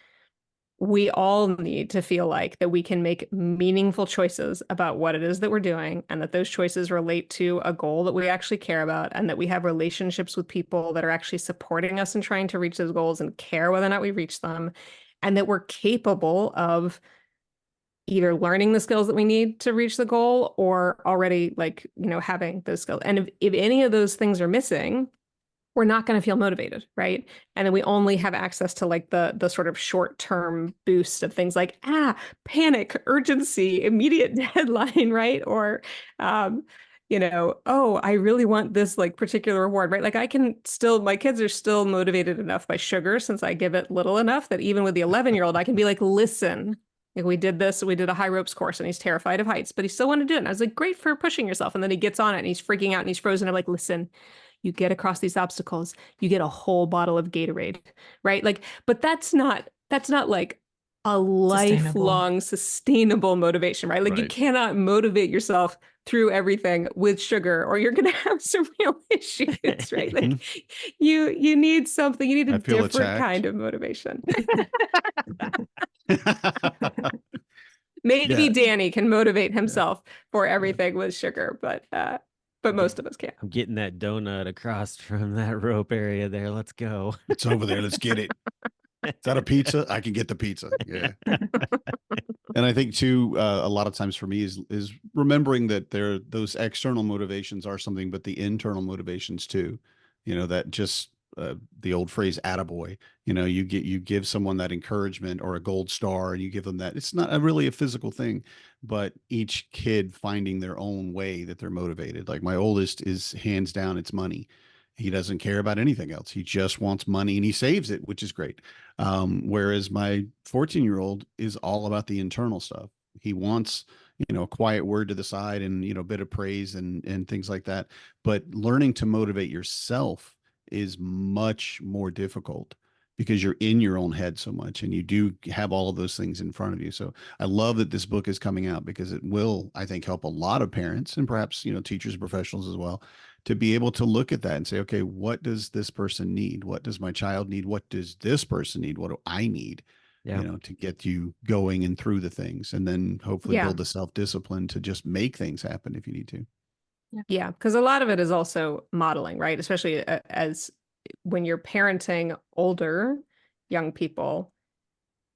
we all need to feel like that we can make meaningful choices about what it is that we're doing, and that those choices relate to a goal that we actually care about, and that we have relationships with people that are actually supporting us in trying to reach those goals and care whether or not we reach them, and that we're capable of either learning the skills that we need to reach the goal or already like, having those skills. And if any of those things are missing, we're not going to feel motivated, right? And then we only have access to like the sort of short-term boost of things like panic, urgency, immediate deadline, right? Or oh, I really want this like particular reward, right? Like my kids are still motivated enough by sugar, since I give it little enough that even with the 11-year-old, I can be like, listen, like we did a high ropes course and he's terrified of heights, but he still wanted to do it. And I was like, great for pushing yourself. And then he gets on it and he's freaking out and he's frozen. I'm like, listen, you get across these obstacles, you get a whole bottle of Gatorade, right? Like, but that's not like a Sustainable. lifelong sustainable motivation, right? Like you Right. cannot motivate yourself through everything with sugar or you're going to have some real issues, right? Like you need something, you need a I feel different attacked. kind of motivation. Yeah. Maybe Danny can motivate himself for everything with sugar, but most of us can't. I'm getting that donut across from that rope area there. Let's go. It's over there. Let's get it. Is that a pizza? I can get the pizza. Yeah. And I think too, a lot of times for me is remembering that those external motivations are something, but the internal motivations too. That just the old phrase "attaboy." You give someone that encouragement or a gold star, and you give them that. It's not really a physical thing, but each kid finding their own way that they're motivated. Like my oldest is hands down, it's money. He doesn't care about anything else. He just wants money and he saves it, which is great. Whereas my 14-year-old is all about the internal stuff. He wants, a quiet word to the side and, a bit of praise and things like that. But learning to motivate yourself is much more difficult because you're in your own head so much and you do have all of those things in front of you. So I love that this book is coming out because it will, I think, help a lot of parents and perhaps, teachers and professionals as well to be able to look at that and say, okay, what does this person need? What does my child need? What does this person need? What do I need? Yeah. To get you going and through the things, and then hopefully Yeah. build the self-discipline to just make things happen if you need to. Yeah, because a lot of it is also modeling, right? Especially as when you're parenting older young people,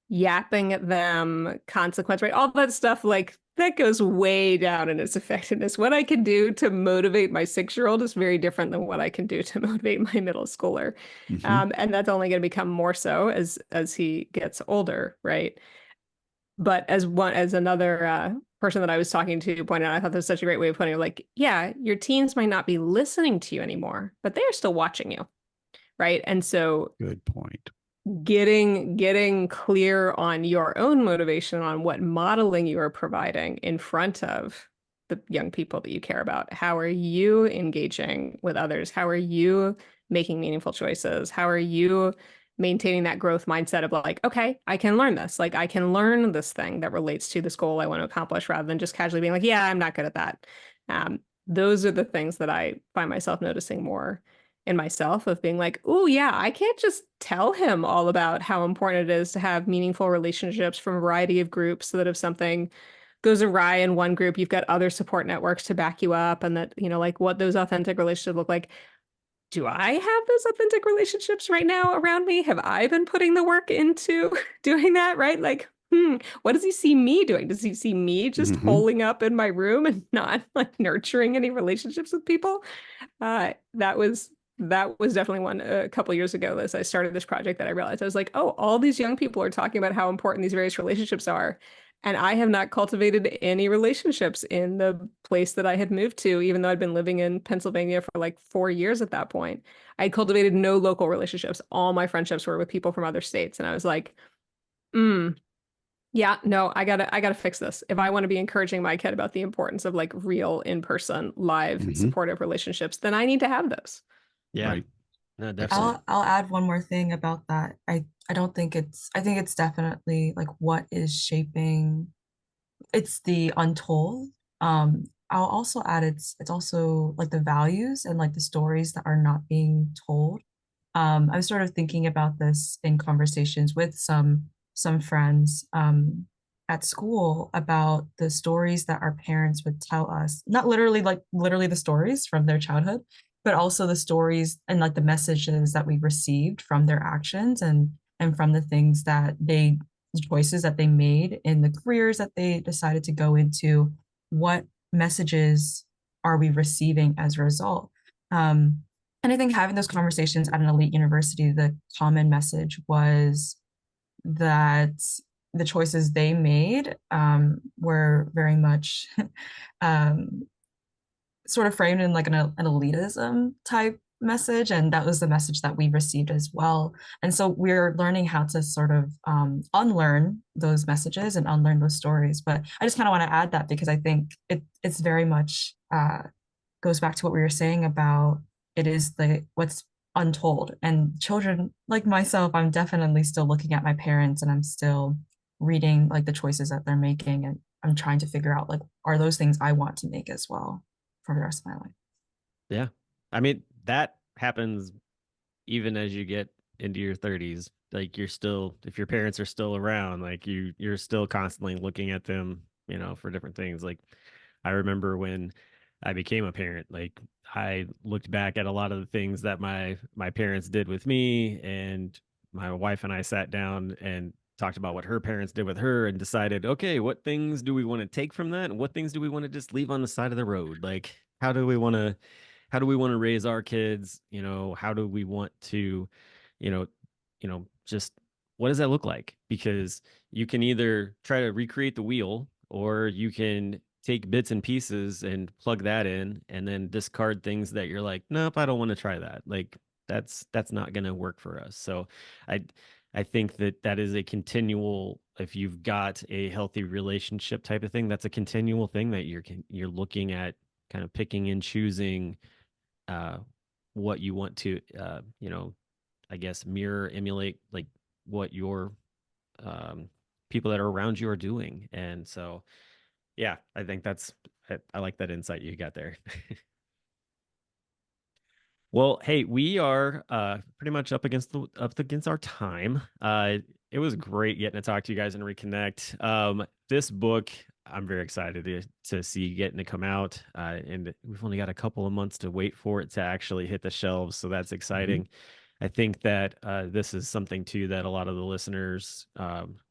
yapping at them, consequence, right? All that stuff, like that goes way down in its effectiveness. What I can do to motivate my 6-year-old is very different than what I can do to motivate my middle schooler. Hmm. And that's only going to become more so as he gets older, right? But as another person that I was talking to pointed out, I thought that was such a great way of putting it. Like, yeah, your teens might not be listening to you anymore, but they are still watching you, right? And so Good point. getting clear on your own motivation on what modeling you are providing in front of the young people that you care about. How are you engaging with others? How are you making meaningful choices? How are you maintaining that growth mindset of like, okay, I can learn this. Like I can learn this thing that relates to this goal I want to accomplish rather than just casually being like, yeah, I'm not good at that. Those are the things that I find myself noticing more in myself of being like, oh, yeah, I can't just tell him all about how important it is to have meaningful relationships from a variety of groups so that if something goes awry in one group, you've got other support networks to back you up and that, like what those authentic relationships look like. Do I have those authentic relationships right now around me? Have I been putting the work into doing that? Right? Like, what does he see me doing? Does he see me just Hmm. holing up in my room and not like nurturing any relationships with people? That was definitely one a couple years ago as I started this project that I realized I was like, oh, all these young people are talking about how important these various relationships are. And I have not cultivated any relationships in the place that I had moved to, even though I'd been living in Pennsylvania for like 4 years at that point. I cultivated no local relationships. All my friendships were with people from other states. And I was like, mm, yeah, no, I gotta fix this. If I want to be encouraging my kid about the importance of like real in-person, live, Hmm. supportive relationships, then I need to have those. Yeah. Right. No, definitely. Excellent. I'll add one more thing about that. I don't think I think it's definitely like what is shaping it's the untold. I'll also add it's also like the values and like the stories that are not being told. I was sort of thinking about this in conversations with some friends at school about the stories that our parents would tell us. Not literally like literally the stories from their childhood, but also the stories and like the messages that we received from their actions and from the things that the choices that they made in the careers that they decided to go into. What messages are we receiving as a result? And I think having those conversations at an elite university, the common message was that the choices they made were very much um, sort of framed in like an elitism type message. And that was the message that we received as well. And so we're learning how to sort of unlearn those messages and unlearn those stories. But I just kind of want to add that because I think it's very much goes back to what we were saying about it is the what's untold and children like myself. I'm definitely still looking at my parents and I'm still reading like the choices that they're making and I'm trying to figure out like are those things I want to make as well for the rest of my life. Yeah. I mean, that happens even as you get into your 30s. Like you're still, if your parents are still around, like you're still constantly looking at them, for different things. Like I remember when I became a parent, like I looked back at a lot of the things that my parents did with me, and my wife and I sat down and talked about what her parents did with her and decided, okay, what things do we want to take from that and what things do we want to just leave on the side of the road? Like how do we want to raise our kids? How do we want to, you know, just what does that look like? Because you can either try to recreate the wheel or you can take bits and pieces and plug that in and then discard things that you're like, nope, I don't want to try that. Like that's not going to work for us. So I I think that is a continual, if you've got a healthy relationship type of thing, that's a continual thing that you're looking at, kind of picking and choosing uh, what you want to, I guess, mirror, emulate, like what your um, people that are around you are doing. And so, yeah, I think I like that insight you got there. Well, hey, we are pretty much up against our time. It was great getting to talk to you guys and reconnect. This book, I'm very excited to see getting to come out, and we've only got a couple of months to wait for it to actually hit the shelves, so that's Mhm. exciting. I think that this is something too that a lot of the listeners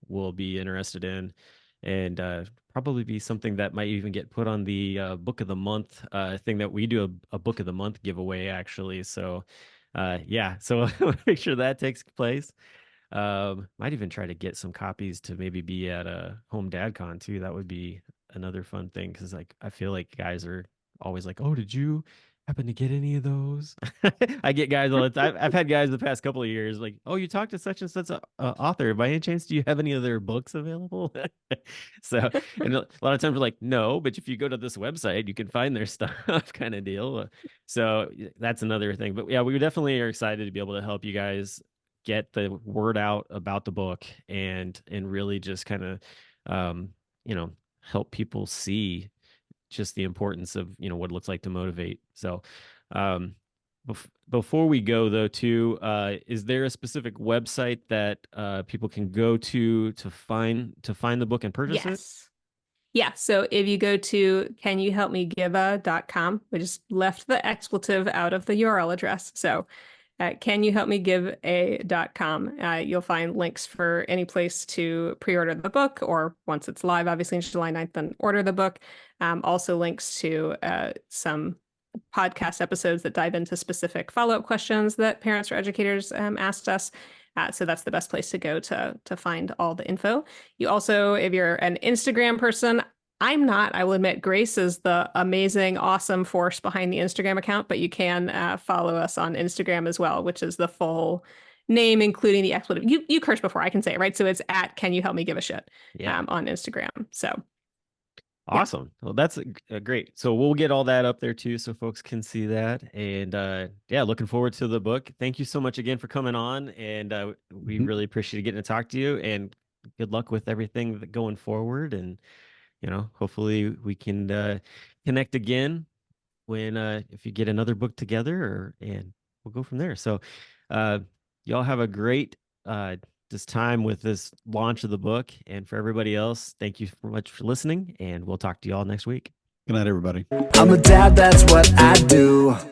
will be interested in, and probably be something that might even get put on the book of the month thing that we do a book of the month giveaway actually. So yeah, so make sure that takes place. Might even try to get some copies to maybe be at a home dad con too. That would be another fun thing because like I feel like guys are always like, "Oh, did you happen to get any of those?" I get guys all the time. I've had guys the past couple of years like, "Oh, you talked to such and such a author. By any chance, do you have any of their books available?" So, and a lot of times we're like, "No, but if you go to this website, you can find their stuff," kind of deal. So that's another thing. But yeah, we definitely are excited to be able to help you guys get the word out about the book and really just kind of um you know help people see just the importance of what it looks like to motivate. So um before we go though too, is there a specific website that people can go to find the book and purchase it? Yes. Yeah, so if you go to canyouhelpmegive.com, we just left the expletive out of the URL address. So at canyouhelpmegive.com, you'll find links for any place to pre-order the book, or once it's live, obviously on July 9th, then order the book. Also links to some podcast episodes that dive into specific follow-up questions that parents or educators asked us. So that's the best place to go to find all the info. You also, if you're an Instagram person, I'm not. I will admit, Grace is the amazing, awesome force behind the Instagram account, but you can follow us on Instagram as well, which is the full name, including the expletive. You cursed before, I can say it, right? So it's at Can You Help Me Give a Shit Yeah. on Instagram. So yeah. Awesome. Well, that's great. So we'll get all that up there too, so folks can see that. And yeah, looking forward to the book. Thank you so much again for coming on, and we Mhm. really appreciate getting to talk to you. And good luck with everything going forward. And hopefully we can connect again when if you get another book together, and we'll go from there. So, uh, y'all have a great this time with this launch of the book, and for everybody else, thank you so much for listening, and we'll talk to you all next week. Good night, everybody. I'm a dad, that's what I do.